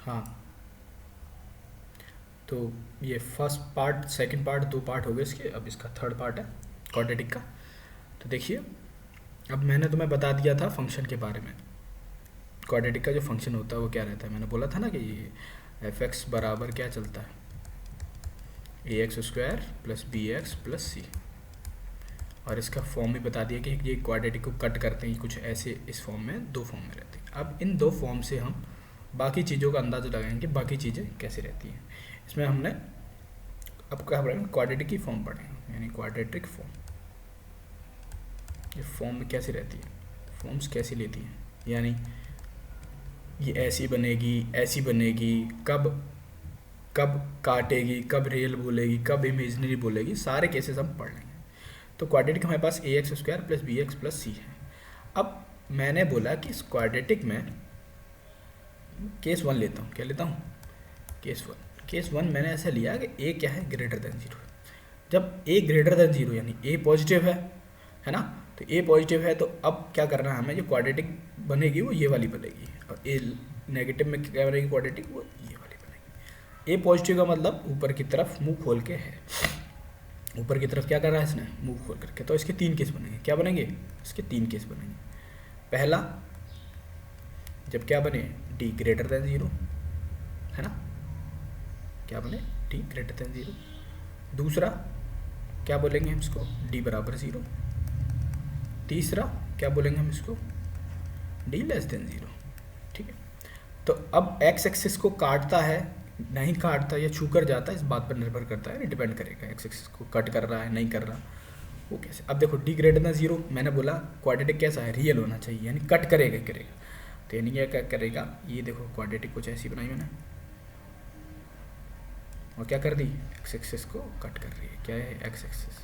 हाँ, तो ये फर्स्ट पार्ट, सेकंड पार्ट, दो पार्ट हो गए इसके, अब इसका थर्ड पार्ट है क्वाड्रेटिक का। तो देखिए, अब मैंने तुम्हें बता दिया था फंक्शन के बारे में। क्वाड्रेटिक का जो फंक्शन होता है वो क्या रहता है, मैंने बोला था ना कि ये एफ एक्स बराबर क्या चलता है, a x square plus b x plus c. और इसका फॉर्म भी बता दिया कि ये क्वाड्रेटिक को कट करते हैं कुछ ऐसे, इस फॉर्म में, दो फॉर्म में रहते हैं। अब इन दो फॉर्म से हम बाकी चीज़ों का अंदाज़ा लगाएंगे, बाकी चीज़ें कैसे रहती हैं। इसमें हमने अब क्या पढ़ेंगे, क्वाड्रेटिक की फॉर्म पढ़ेंगे, यानी क्वाड्रेटिक फॉर्म। ये फॉर्म में कैसे रहती है, फॉर्म्स कैसी लेती हैं, यानी ये ऐसी बनेगी, ऐसी बनेगी, कब कब काटेगी, कब रियल बोलेगी, कब इमेजनरी बोलेगी, सारे केसेस हम पढ़ लेंगे। तो क्वाड्रेटिक हमारे पास a x square plus b x plus c है। अब मैंने बोला कि इस क्वाड्रेटिक में केस वन लेता हूँ, क्या लेता हूँ, केस वन। केस वन मैंने ऐसा लिया कि ए क्या है, ग्रेटर देन जीरो। जब ए ग्रेटर देन जीरो यानी ए पॉजिटिव है ना, तो ए पॉजिटिव है, तो अब क्या करना है हमें, जो क्वाड्रेटिक बनेगी वो ये वाली बनेगी, और ए नेगेटिव में क्या बनेगी क्वाड्रेटिक, वो ये वाली बनेगी। ए पॉजिटिव का मतलब ऊपर की तरफ मुंह खोल के है, ऊपर की तरफ क्या कर रहा है इसने, मुंह खोल करके। तो इसके तीन केस बनेंगे, क्या बनेंगे, इसके तीन केस बनेंगे। पहला, जब क्या बने, डी ग्रेटर देन जीरो, है ना, क्या बने, डी ग्रेटर देन जीरो। दूसरा क्या बोलेंगे हम इसको, डी बराबर ज़ीरो। तीसरा क्या बोलेंगे हम इसको, डी लेस देन ज़ीरो। ठीक है, तो अब एक्स एक्सिस को काटता है, नहीं काटता या छू कर जाता है, इस बात पर निर्भर करता है, डिपेंड करेगा एक्स एक्सिस को कट कर रहा है नहीं कर रहा, वो कैसे। अब देखो, डी ग्रेटर देन ज़ीरो, मैंने बोला क्वाड्रेटिक कैसा है, रियल होना चाहिए, यानी कट करेगा ही करेगा। तो यानी क्या करेगा, ये देखो क्वाड्रेटिक कुछ ऐसी बनाई मैंने, और क्या कर दी, एक्स एक्सिस को कट कर रही है, क्या है, एक्स एक्सिस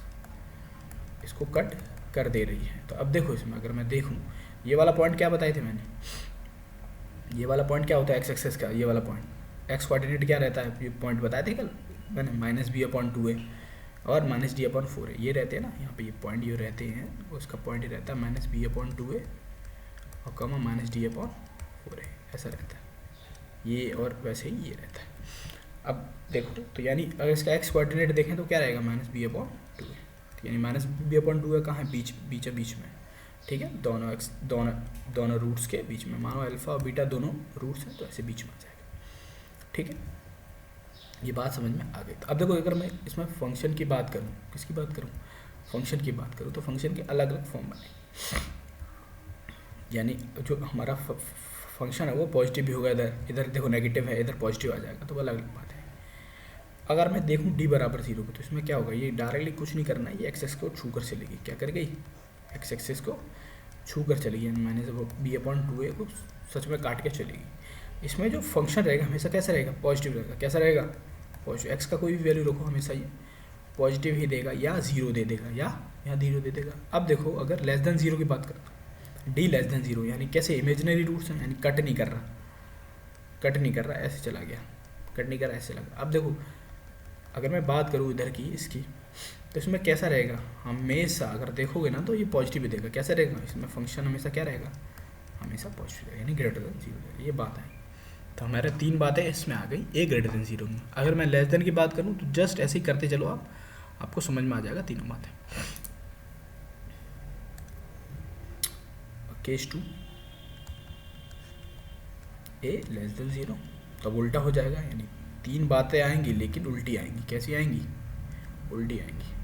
इसको कट कर दे रही है। तो अब देखो, इसमें अगर मैं देखूं, ये वाला पॉइंट क्या बताए थे मैंने, ये वाला पॉइंट क्या होता है एक्स एक्सिस का, ये वाला पॉइंट एक्स कोऑर्डिनेट क्या रहता है, ये पॉइंट बताए थे कल मैंने, माइनस बी अपॉन टू है और माइनस डी अपॉन फोर है, ये रहते हैं ना यहाँ पे, ये पॉइंट ये रहते हैं, उसका पॉइंट ही रहता है माइनस बी अपॉन टू है और comma minus D upon four है, ऐसा रहता है ये, और वैसे ही ये रहता है। अब देखो, तो यानी अगर इसका एक्स कोऑर्डिनेट देखें तो क्या रहेगा, माइनस बी अपॉन टू है, यानी माइनस बी अपॉन टू है, कहाँ है, बीच में, ठीक है, दोनों एक्स दोनों रूट्स के बीच में, मानो अल्फा और बीटा दोनों रूट्स हैं, तो ऐसे बीच में आ जाएगा। ठीक है, ये बात समझ में आ गई। तो अब देखो, अगर मैं इसमें फंक्शन की बात करूँ, किसकी बात करूँ, फंक्शन की बात करूँ, तो फंक्शन के अलग अलग फॉर्म बने, यानी जो हमारा फंक्शन है वो पॉजिटिव भी होगा, इधर इधर देखो नेगेटिव है, इधर पॉजिटिव आ जाएगा, तो वो अलग अलग बात है। अगर मैं देखूँ डी बराबर जीरो को, तो इसमें क्या होगा, ये डायरेक्टली कुछ नहीं करना है, ये एक्स एक्स को छू कर चलेगी, क्या कर गई, एक्स एक्सिस को छू कर चलेगी, यानी माइनस बी अपॉन टू ए को सच में काट के चलेगी। इसमें जो फंक्शन रहेगा हमेशा कैसा रहेगा, पॉजिटिव रहेगा, कैसा रहेगा, पॉजिटिव। एक्स का कोई भी वैल्यू रखो हमेशा ये पॉजिटिव ही देगा, या ज़ीरो दे देगा, या यहाँ ज़ीरो दे देगा। अब देखो, अगर लेस देन ज़ीरो की बात करें, डी लेस देन ज़ीरो, यानी कैसे, इमेजिनरी रूट्स हैं, यानी कट नहीं कर रहा, कट नहीं कर रहा, ऐसे चला गया, कट नहीं कर रहा, ऐसे लगा। अब देखो, अगर मैं बात करूँ इधर की इसकी, तो इसमें कैसा रहेगा, हमेशा अगर देखोगे ना तो ये पॉजिटिव ही देगा, कैसा रहेगा, इसमें फंक्शन हमेशा क्या रहेगा, हमेशा पॉजिटिव रहेगा, यानी ग्रेटर देन जीरो रहेगा। ये बात है। तो हमारे तीन बातें इसमें आ गई, ए ग्रेटर देन जीरो में। अगर मैं लेस देन की बात करूँ तो जस्ट ऐसे ही करते चलो आप, आपको समझ में आ जाएगा तीनों बातें। Case two, A less than zero, तब उल्टा हो जाएगा, यानी तीन बातें आएंगी लेकिन उल्टी आएंगी। कैसी आएंगी, उल्टी आएंगी।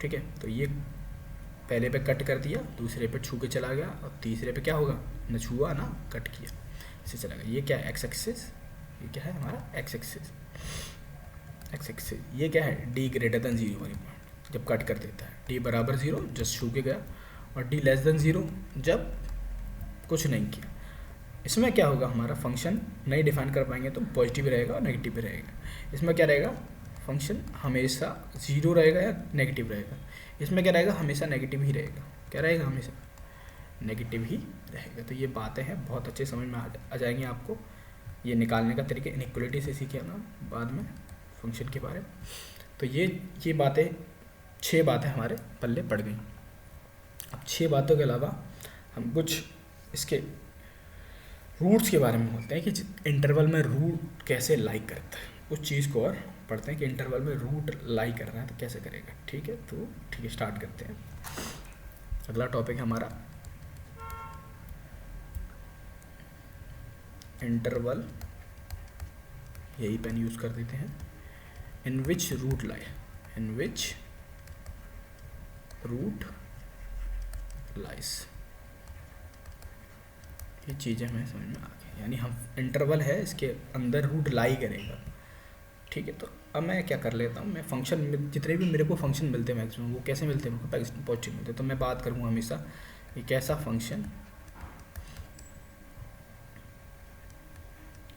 ठीक है, तो ये पहले पे कट कर दिया, दूसरे पे छू के चला गया, और तीसरे पे क्या होगा, न छुआ ना कट किया, इसे चला गया। ये क्या है, एक्स एक्सिस, ये क्या है हमारा एक्स एक्सिस, एक्स एक्सिस। ये क्या है, डी ग्रेटर देन जीरो वाली पॉइंट, जब कट कर देता है, डी बराबर जीरो जस्ट छू के गया, और डी लेस देन जीरो जब कुछ नहीं किया। इसमें क्या होगा, हमारा फंक्शन नहीं डिफाइन कर पाएंगे तो पॉजिटिव भी रहेगा और नेगेटिव भी रहेगा। इसमें क्या रहेगा, फंक्शन हमेशा ज़ीरो रहेगा या नेगेटिव रहेगा। इसमें क्या रहेगा, हमेशा नेगेटिव ही रहेगा। क्या रहेगा, हमेशा नेगेटिव ही रहेगा। तो ये बातें हैं, बहुत अच्छे समझ में आ जाएंगे आपको। ये निकालने का तरीका इनइक्वलिटी से सीखे ना बाद में फंक्शन के बारे में। तो ये बातें, 6 बातें हमारे पल्ले पड़ गई। अब 6 बातों के अलावा हम कुछ इसके रूट्स के बारे में बोलते हैं कि इंटरवल में रूट कैसे लाइक करता है, उस चीज़ को और पढ़ते हैं कि इंटरवल में रूट लाई कर रहा है तो कैसे करेगा। ठीक है, तो ठीक है, स्टार्ट करते हैं। अगला टॉपिक है हमारा इंटरवल, यही पेन यूज़ कर देते हैं। इन which root lie, in which route लाइस, ये चीज़ें हमें समझ में आ गई। यानी हम इंटरवल है, इसके अंदर रूट लाई करेगा। ठीक है, तो अब मैं क्या कर लेता हूँ, मैं फंक्शन में जितने भी मेरे को फंक्शन मिलते हैं मैक्सिमम, वो कैसे मिलते हैं, मेरे को पॉजिटिव मिलते हैं। तो मैं बात करूँगा हमेशा एक ऐसा फंक्शन,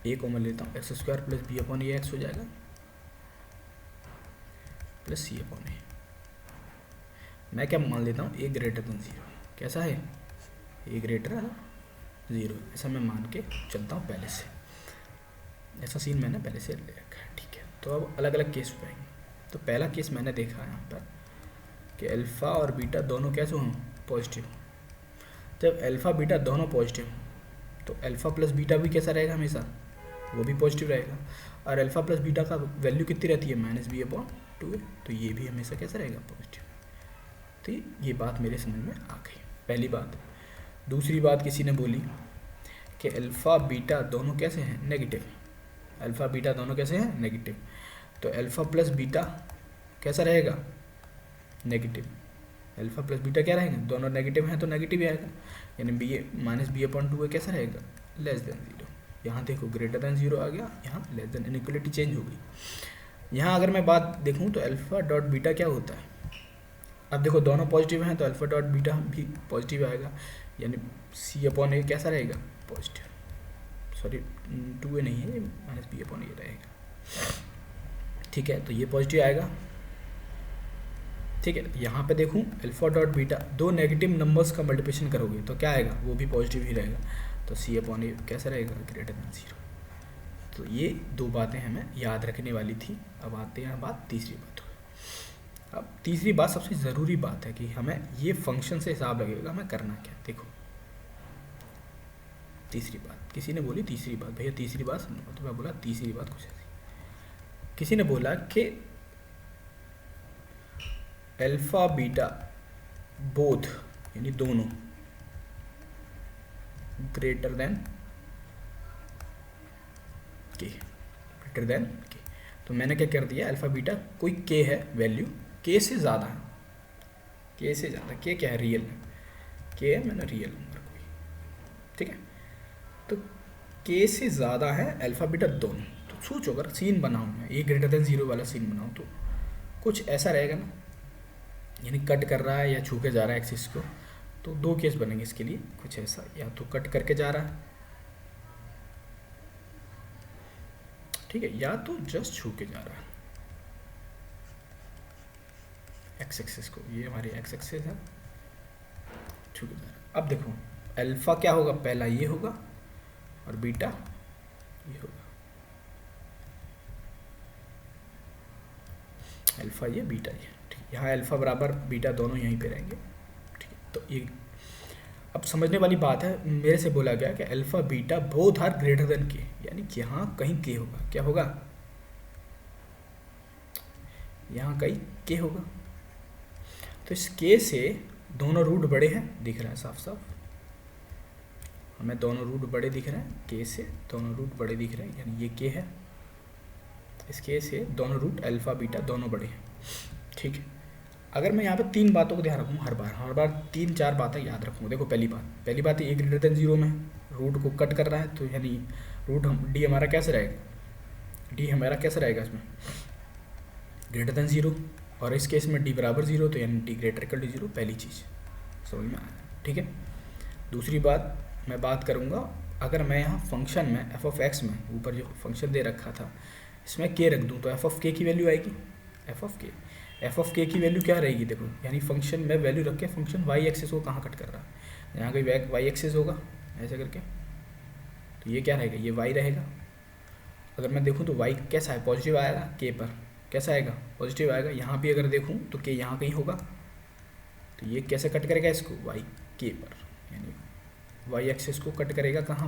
ए को मैं लेता हूँ x square plus b upon a x हो जाएगा प्लस सी अपॉन ए। मैं क्या मान लेता हूँ, ए ग्रेटर देन ज़ीरो। कैसा है, ए ग्रेटर ज़ीरो, ऐसा मैं मान के चलता हूँ पहले से। ऐसा सीन मैंने पहले से ले रखा है। ठीक है, तो अब अलग अलग केस पे आएंगे। तो पहला केस मैंने देखा है यहाँ पर कि अल्फ़ा और बीटा दोनों कैसे हों, पॉजिटिव। जब अल्फ़ा बीटा दोनों पॉजिटिव तो अल्फ़ा प्लस बीटा भी कैसा रहेगा, हमेशा वो भी पॉजिटिव रहेगा। और अल्फ़ा प्लस बीटा का वैल्यू कितनी रहती है, माइनस बी अपॉन 2a, तो ये भी हमेशा कैसा रहेगा, पॉजिटिव। तो ये बात मेरे समझ में आ गई, पहली बात। दूसरी बात किसी ने बोली कि अल्फ़ा बीटा दोनों कैसे हैं, नेगेटिव। अल्फ़ा बीटा दोनों कैसे हैं, नेगेटिव। तो अल्फ़ा प्लस बीटा कैसा रहेगा, नेगेटिव। अल्फ़ा प्लस बीटा क्या रहेंगे, दोनों नेगेटिव हैं तो नेगेटिव ही आएगा। यानी B minus B upon 2a कैसा रहेगा, लेस देन ज़ीरो। यहाँ देखो ग्रेटर देन ज़ीरो आ गया, यहाँ लेस देन, इनइक्वलिटी चेंज हो गई। यहाँ अगर मैं बात देखूँ तो अल्फ़ा डॉट बीटा क्या होता है, अब देखो दोनों पॉजिटिव हैं तो अल्फ़ा डॉट बीटा भी पॉजिटिव आएगा। यानी सी अपॉन ए कैसा रहेगा, पॉजिटिव। सॉरी 2a नहीं है, माइनस बी अपॉन ए रहेगा। ठीक है, तो ये पॉजिटिव आएगा। ठीक है, यहाँ पे देखूँ अल्फ़ा डॉट बीटा, दो नेगेटिव नंबर्स का मल्टीप्लिकेशन करोगे तो क्या आएगा, वो भी पॉजिटिव ही रहेगा। तो सी अपॉन ए कैसा रहेगा, ग्रेटर देन ज़ीरो। तो ये दो बातें हमें याद रखने वाली थी। अब आते हैं बात तीसरी बात। अब तीसरी बात सबसे ज़रूरी बात है कि हमें ये फंक्शन से हिसाब लगेगा हमें करना क्या। देखो तीसरी बात, किसी ने बोली तीसरी बात, भैया तीसरी बात सुनो, तो मैं बोला तीसरी बात कुछ ऐसी। किसी ने बोला कि अल्फ़ा बीटा बोथ, यानी दोनों, ग्रेटर देन के, ग्रेटर देन के। तो मैंने क्या कर दिया, अल्फ़ा बीटा कोई के है वैल्यू, के से ज़्यादा है, के से ज़्यादा, के क्या है, रियल है, के है मैंने रियल नंबर कोई। ठीक है, तो के से ज़्यादा है अल्फ़ा बीटा दोनों। तो सोचो अगर सीन बनाऊँ मैं, ए ग्रेटर देन ज़ीरो वाला सीन बनाऊँ तो कुछ ऐसा रहेगा ना, यानी कट कर रहा है या छू के जा रहा है एक्सिस को। तो दो केस बनेंगे इसके लिए, कुछ ऐसा, या तो कट करके जा रहा है, ठीक है, या तो जस्ट छू के जा रहा है एक्स एक्सिस को। ये हमारी एक्स एक्सिस है, छू के जा रहा है। अब देखो अल्फ़ा क्या होगा, पहला ये होगा और बीटा ये होगा, अल्फ़ा ये बीटा ये। ठीक है, यहाँ अल्फ़ा बराबर बीटा दोनों यहीं पे रहेंगे। ठीक है, तो ये अब समझने वाली बात है। मेरे से बोला गया कि alpha beta both are greater than K, यानी कि यहाँ कहीं के होगा, क्या होगा, यहाँ कहीं के होगा। तो इस के से दोनों रूट बड़े हैं, दिख रहा है साफ साफ, हमें दोनों रूट बड़े दिख रहे हैं, के से दोनों रूट बड़े दिख रहे हैं, यानी ये के है। इस के से दोनों रूट अल्फ़ा बीटा दोनों बड़े हैं। ठीक है, अगर मैं यहाँ पे तीन बातों को ध्यान रखूँ, हर बार तीन चार बातें याद रखूँ। देखो पहली बात ए ग्रेटर देन ज़ीरो में रूट को कट कर रहा है, तो यानी रूट हम डी हमारा कैसे रहेगा, डी हमारा कैसा रहेगा इसमें, ग्रेटर देन ज़ीरो। और इस केस में डी बराबर ज़ीरो, तो यानी D greater equal to zero, पहली चीज़ समझ में आया। ठीक है, दूसरी बात मैं बात करूँगा, अगर मैं यहाँ फंक्शन में एफ ऑफ एक्स में ऊपर जो फंक्शन दे रखा था इसमें के रख दूँ तो एफ ऑफ के की वैल्यू आएगी, एफ ऑफ के की वैल्यू क्या रहेगी, देखो यानी फंक्शन में वैल्यू रख के फंक्शन वाई एक्सिस को कहाँ कट कर रहा है, यहाँ कहीं वाई एक्सिस होगा ऐसे करके, तो ये क्या रहेगा, ये वाई रहेगा। अगर मैं देखूँ तो वाई कैसा है, पॉजिटिव आएगा, के पर कैसा आएगा, पॉजिटिव आएगा। यहाँ भी अगर देखूँ तो के यहाँ कहीं होगा, तो ये कैसे कट करेगा इसको, वाई के पर, यानी वाई एक्सिस को कट करेगा कहाँ